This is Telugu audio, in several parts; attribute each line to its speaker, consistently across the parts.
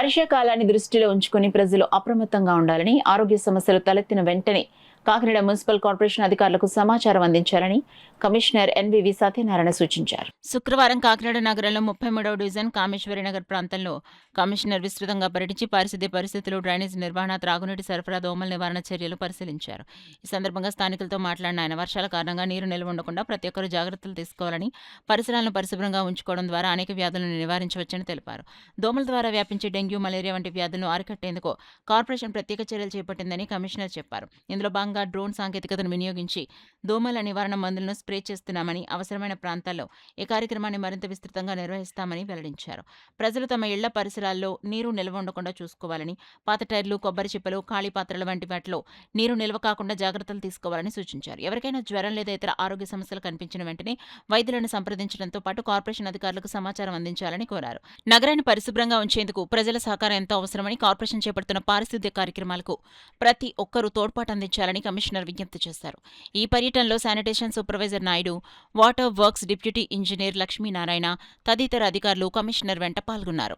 Speaker 1: వర్షాకాలాన్ని దృష్టిలో ఉంచుకుని ప్రజలు అప్రమత్తంగా ఉండాలని, ఆరోగ్య సమస్యలు తలెత్తిన వెంటనే కాకినాడ మున్సిపల్ కార్పొరేషన్ అధికారులకు సమాచారం అందించాలని కమిషనర్ ఎన్వివి సత్యనారాయణ సూచించారు. శుక్రవారం కాకినాడ నగరంలో 33వ డివిజన్ కామేశ్వరి నగర్ ప్రాంతంలో కమిషనర్ విస్తృతంగా పర్యటించి పారిశుద్ధ్య పరిస్థితులు, డ్రైనేజ్ నిర్వహణ, త్రాగునీటి సరఫరా, దోమల నివారణ చర్యలు పరిశీలించారు. ఈ సందర్భంగా స్థానికులతో మాట్లాడిన ఆయన వర్షాల కారణంగా నీరు నిల్వ ఉండకుండా ప్రతి ఒక్కరూ జాగ్రత్తలు తీసుకోవాలని, పరిసరాలను పరిశుభ్రంగా ఉంచుకోవడం ద్వారా అనేక వ్యాధులను నివారించవచ్చని తెలిపారు. దోమల ద్వారా వ్యాపించే డెంగ్యూ, మలేరియా వంటి వ్యాధులను అరికట్టేందుకు కార్పొరేషన్ ప్రత్యేక చర్యలు చేపట్టిందని కమిషనర్ చెప్పారు. ఇందులో భాగంగా డ్రోన్ సాంకేతికతను వినియోగించి దోమల నివారణ మందులను స్ప్రే చేస్తున్నామని, అవసరమైన ప్రాంతాల్లో ఈ కార్యక్రమాన్ని మరింత విస్తృతంగా నిర్వహిస్తామని వెల్లడించారు. ప్రజలు తమ ఇళ్ల పరిసరాల్లో నీరు నిల్వ ఉండకుండా చూసుకోవాలని, పాత టైర్లు, కొబ్బరి చిప్పలు, ఖాళీ పాత్రల వంటి వాటిలో నీరు నిల్వ కాకుండా జాగ్రత్తలు తీసుకోవాలని సూచించారు. ఎవరికైనా జ్వరం లేదా ఇతర ఆరోగ్య సమస్యలు కనిపించిన వెంటనే వైద్యులను సంప్రదించడంతో పాటు కార్పొరేషన్ అధికారులకు సమాచారం అందించాలని కోరారు. నగరాన్ని పరిశుభ్రంగా ఉంచేందుకు ప్రజల సహకారం ఎంతో అవసరమని, కార్పొరేషన్ చేపడుతున్న పారిశుద్ధ్య కార్యక్రమాలకు ప్రతి ఒక్కరూ తోడ్పాటు అందించాలని కమిషనర్ విజ్ఞప్తి చేశారు. ఈ పర్యటనలో sanitation supervisor Naidu, water works deputy engineer Lakshminarayana తదితర అధికారులు కమిషనర్ వెంట పాల్గొన్నారు.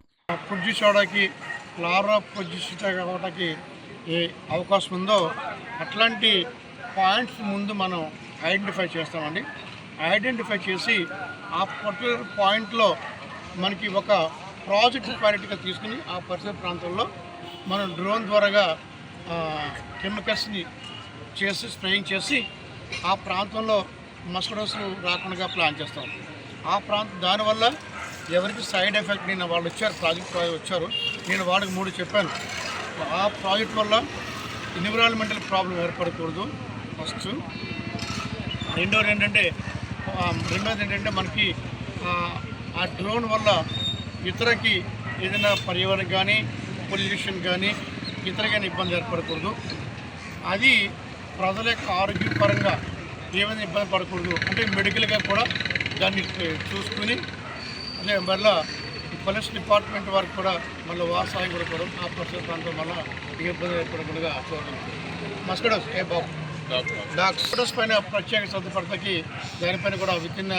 Speaker 2: ఏ అవకాశం ఉందో అట్లాంటి పాయింట్స్ ముందు మనం ఐడెంటిఫై చేస్తామండి. ఐడెంటిఫై చేసి ఆ పర్టికులర్ పాయింట్లో మనకి ఒక ప్రాజెక్ట్ క్వాలిటీగా తీసుకుని ఆ పరిసర ప్రాంతంలో మనం డ్రోన్ ద్వారాగా కెమికల్స్ని చేసి స్ప్రేయింగ్ చేసి ఆ ప్రాంతంలో మస్కిటోస్ రాకుండా ప్లాన్ చేస్తాం. ఆ ప్రాంతం దానివల్ల ఎవరికి సైడ్ ఎఫెక్ట్, నేను వాళ్ళు వచ్చారు, ప్రాజెక్ట్ వచ్చారు, నేను వాళ్ళకి 3 చెప్పాను. ఆ ప్రాజెక్ట్ వల్ల ఎన్విరాన్మెంటల్ ప్రాబ్లం ఏర్పడకూడదు ఫస్ట్. రెండోది ఏంటంటే మనకి ఆ డ్రోన్ వల్ల ఇతరకి ఏదైనా పర్యావరణం కానీ, పొల్యూషన్ కానీ, ఇతరకైనా ఇబ్బంది ఏర్పడకూడదు. అది ప్రజల యొక్క ఆరోగ్యపరంగా ఏమైనా ఇబ్బంది పడకూడదు అంటే మెడికల్గా కూడా దాన్ని చూసుకుని, అదే వల్ల పోలీస్ డిపార్ట్మెంట్ వారికి కూడా మళ్ళీ సహాయం కూడా ఆ పరిసర ప్రాంతం వల్ల ఇబ్బంది ఏర్పడకుండా చూడాలి. మస్కిటోస్ డాక్టర్స్ పైన ప్రత్యేక శ్రద్ధ పడతాకి దానిపైన కూడా విత్ ఇన్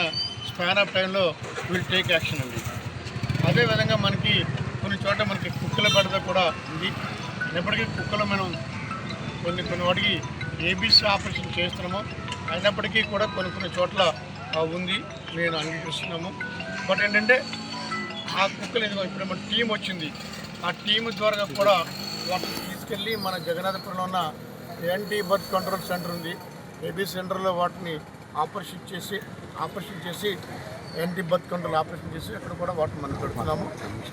Speaker 2: స్పాన్ ఆఫ్ టైంలో విల్ టేక్ యాక్షన్ అండి. అదేవిధంగా మనకి కొన్ని చోట్ల మనకి కుక్కల బెడద కూడా ఉంది. అయినప్పటికీ కుక్కలు మనం కొన్ని వాటికి ఏబీసీ ఆపరేషన్ చేస్తున్నాము. అయినప్పటికీ కూడా కొన్ని చోట్ల ఉంది, నేను అంగీకరిస్తున్నాము. బట్ ఏంటంటే ఆ కుక్కలు ఇప్పుడు మన టీం వచ్చింది, ఆ టీం ద్వారా కూడా వాటిని తీసుకెళ్ళి మన జగన్నాథపురంలో ఉన్న యాంటీ బర్త్ కంట్రోల్ సెంటర్ ఉంది, ఏబీసీ సెంటర్లో వాటిని ఆపరేషన్ చేసి యాంటీ బర్త్ కంట్రోల్ ఆపరేషన్ చేసి అక్కడ కూడా వాటిని మనం పెడుతున్నాము.